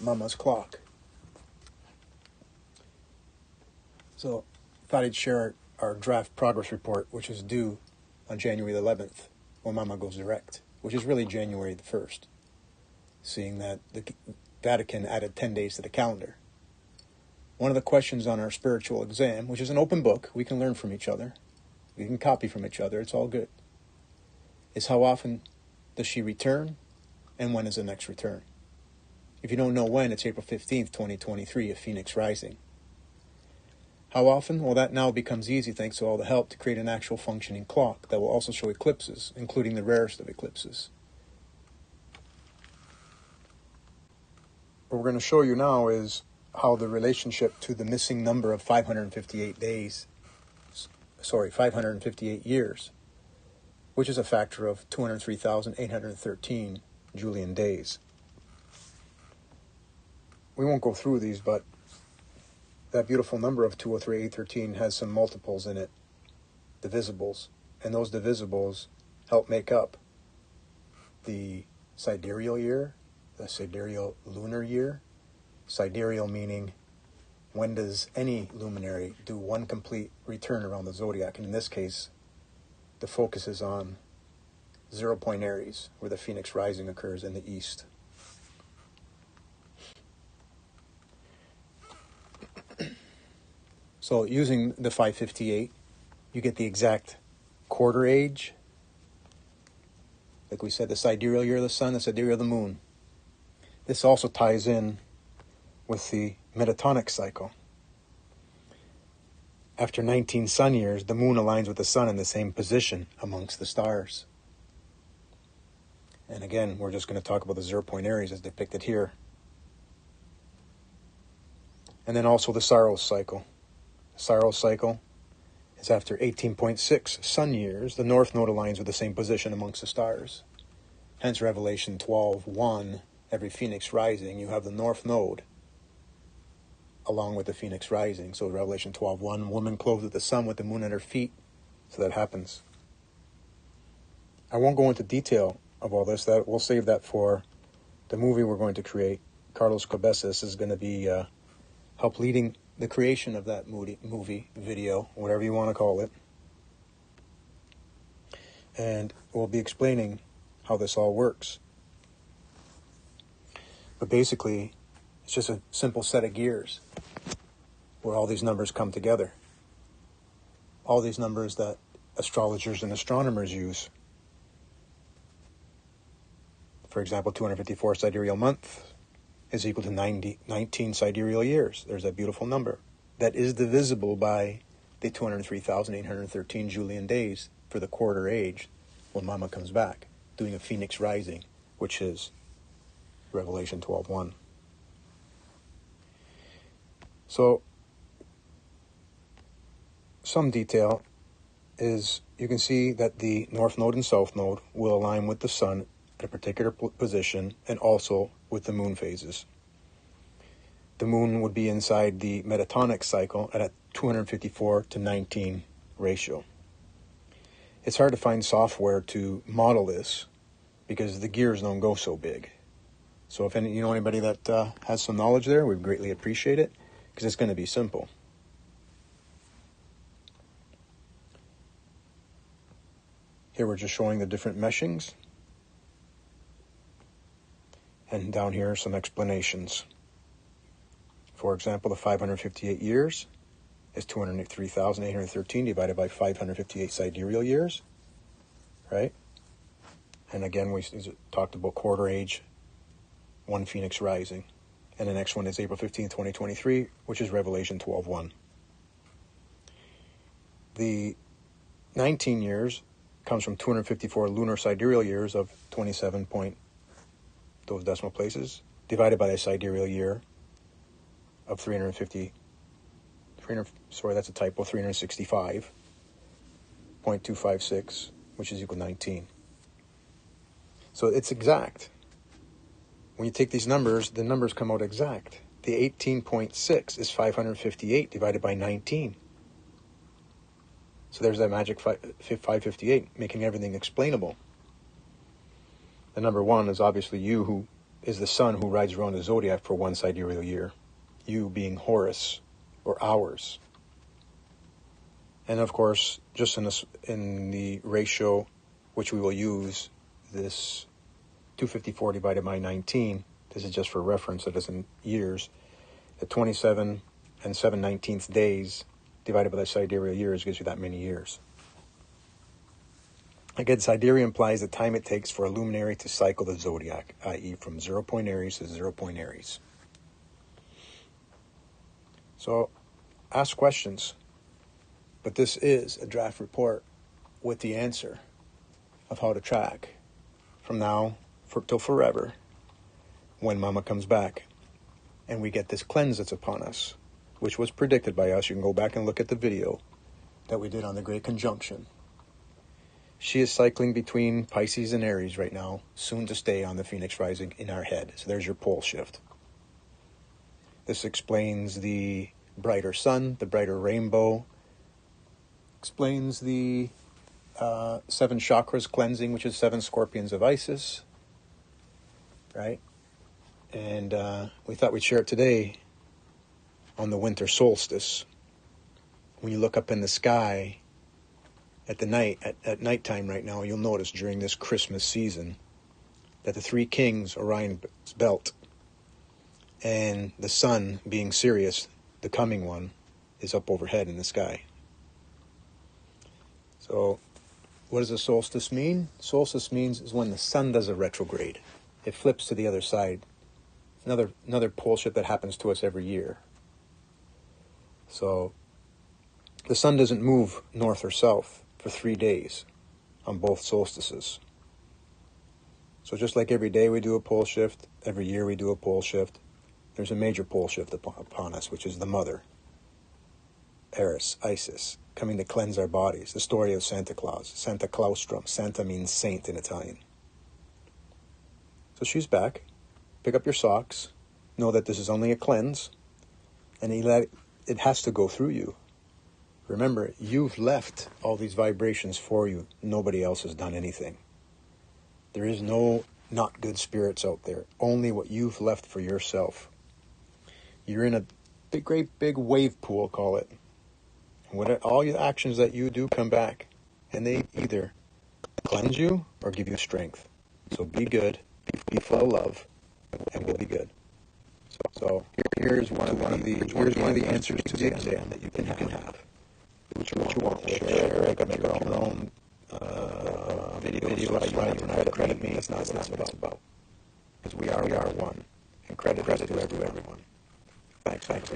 Mama's clock. So, thought I'd share our draft progress report, which is due on January the 11th, when Mama goes direct, which is really January the 1st, seeing that the Vatican added 10 days to the calendar. One of the questions on our spiritual exam, which is an open book, we can learn from each other, we can copy from each other, it's all good, is how often does she return, and when is the next return? If you don't know when, it's April 15th, 2023, of Phoenix Rising. How often? Well, that now becomes easy thanks to all the help to create an actual functioning clock that will also show eclipses, including the rarest of eclipses. What we're going to show you now is how the relationship to the missing number of 558 years, which is a factor of 203,813 Julian days. We won't go through these, but that beautiful number of 203,813 has some multiples in it, divisibles, and those divisibles help make up the sidereal year, the sidereal lunar year. Sidereal meaning when does any luminary do one complete return around the zodiac, and in this case the focus is on 0 point Aries, where the Phoenix Rising occurs in the east. So using the 558, you get the exact quarter age. Like we said, the sidereal year of the sun, the sidereal of the moon. This also ties in with the metatonic cycle. After 19 sun years, the moon aligns with the sun in the same position amongst the stars. And again, we're just going to talk about the 0 point Aries as depicted here. And then also the Saros cycle. The Saros cycle is after 18.6 sun years, the north node aligns with the same position amongst the stars. Hence Revelation 12:1, every Phoenix rising, you have the north node along with the Phoenix rising. So Revelation 12:1, woman clothed with the sun with the moon at her feet. So that happens. I won't go into detail of all this. That we'll save that for the movie we're going to create. Carlos Cabezas is going to be help leading the creation of that movie, video, whatever you want to call it. And we'll be explaining how this all works. But basically, it's just a simple set of gears where all these numbers come together. All these numbers that astrologers and astronomers use. For example, 254 sidereal month is equal to 19 sidereal years. There's that beautiful number. That is divisible by the 203,813 Julian days for the quarter age when Mama comes back, doing a Phoenix rising, which is Revelation 12:1. So, some detail is you can see that the north node and south node will align with the sun at a particular position and also with the moon phases. The moon would be inside the metatonic cycle at a 254:19 ratio. It's hard to find software to model this because the gears don't go so big. So if you know anybody that has some knowledge there, we'd greatly appreciate it because it's going to be simple. Here we're just showing the different meshings. And down here are some explanations. For example, the 558 years is 203,813 divided by 558 sidereal years, right? And again, we talked about quarter age, one Phoenix rising. And the next one is April 15th, 2023, which is Revelation 12:1. The 19 years comes from 254 lunar sidereal years of 27 point, those decimal places, divided by a sidereal year of 365.256, which is equal to 19. So it's exact. When you take these numbers, the numbers come out exact. The 18.6 is 558 divided by 19. So there's that magic 558, making everything explainable. The number one is obviously you who is the sun who rides around the zodiac for one sidereal year, you being Horus, or hours. And of course, just in the ratio which we will use, this 254 divided by 19, this is just for reference, it isn't years, the 27 and 7/19 days divided by the sidereal years gives you that many years. Again, sidereal implies the time it takes for a luminary to cycle the zodiac, i.e. from 0 point Aries to 0 point Aries. So, ask questions. But this is a draft report with the answer of how to track from now till forever when Mama comes back and we get this cleanse that's upon us, which was predicted by us. You can go back and look at the video that we did on the Great Conjunction. She is cycling between Pisces and Aries right now, soon to stay on the Phoenix Rising in our head. So there's your pole shift. This explains the brighter sun, the brighter rainbow, explains the 7 chakras cleansing, which is 7 scorpions of Isis, right? And we thought we'd share it today on the winter solstice. When you look up in the sky at nighttime right now, you'll notice during this Christmas season that the 3 kings, Orion's belt, and the sun, being Sirius, the coming one, is up overhead in the sky. So, what does a solstice mean? Solstice means is when the sun does a retrograde. It flips to the other side. Another pole shift that happens to us every year. So, the sun doesn't move north or south for 3 days on both solstices. So just like every day we do a pole shift, every year we do a pole shift, there's a major pole shift upon us, which is the mother, Eris, Isis, coming to cleanse our bodies. The story of Santa Claus, Santa Claustrum. Santa means saint in Italian. So she's back. Pick up your socks. Know that this is only a cleanse, and it has to go through you. Remember, you've left all these vibrations for you. Nobody else has done anything. There is no not good spirits out there. Only what you've left for yourself. You're in a great big wave pool, call it. And all your actions that you do come back. And they either cleanse you or give you strength. So be good, be full of love, and we'll be good. So here's one of the answers to the exam that you can have. Which you want to share, make your own videos, credit me. That's not what it's about. Because we are one. And credit to everyone. Thanks.